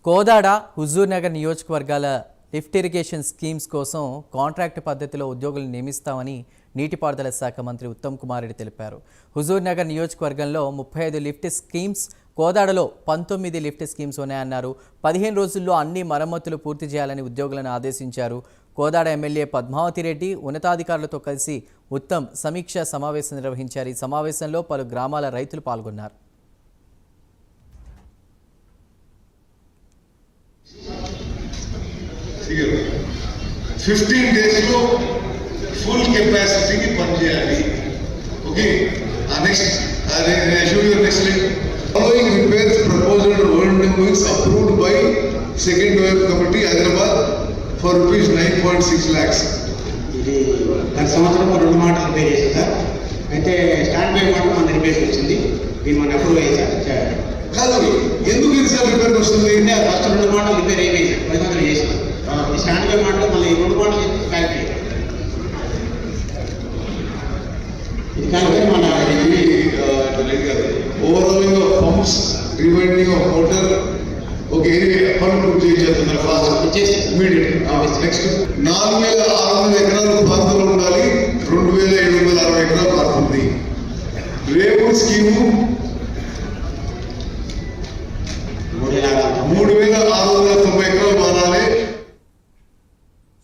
కోదాడ, హుజూర్ నగర్ నియోజకవర్గాల lift irrigation schemes కోసం contract పద్ధతిలో ఉద్యోగులను నియమిస్తామని నీటిపారుదల శాఖ మంత్రి ఉత్తమ్ కుమార్ రెడ్డి తెలిపారు. హుజూర్ నగర్ నియోజకవర్గంలో 35 లిఫ్ట్ స్కీమ్స్, కోదాడలో 19 లిఫ్ట్ స్కీమ్స్ ఉన్నాయన్నారు. 15 రోజుల్లో అన్ని మరమ్మతులు పూర్తి చేయాలని ఉద్యోగులను ఆదేశించారు. కోదాడ ఎమ్మెల్యే పద్మావతి రెడ్డి ఉన్నతాధికారులతో కలిసి ఉత్తమ్ సమీక్షా సమావేశం నిర్వహించారు. ఈ సమావేశంలో పలు గ్రామాల రైతులు పాల్గొన్నారు. ఫిగర్ 15 days లో ఫుల్ కెపాసిటీకి పనిచేయాలి. Okay, next next following repairs proposal is approved by second wave committee Hyderabad for rupees 9.6 lakhs. ఇది గత సంవత్సరం 2 మాటలు రిపేర్ చేసింది సార్. అయితే స్టాండ్ బై మాట మన రిపేర్ వచ్చింది. దీన్ని మనం అప్రూవ్ అయ్యింది సార్. కాదు, ఎందుకు ఇది సార్ రిపేర్ వస్తుంది? ఫస్ట్ 2 మాటలు రిపేర్ అయిపోయింది సార్. 500 చేసి ఈ స్టాండ్ బై మాటలు మళ్ళీ 2 మాటలు క్యాలిక్యులేట్ ఇది కానీ మన overhauling of pumps, rewinding of motor. Okay, పనులు చేసేస్తున్నారు ఫాస్ట్ ఇమీడియట్. నెక్స్ట్ 4600 ఎకరాలు ప్రాంతంలో ఉండాలి. 2760 ఎకరాలు పారుతుంది. రేపు స్కీము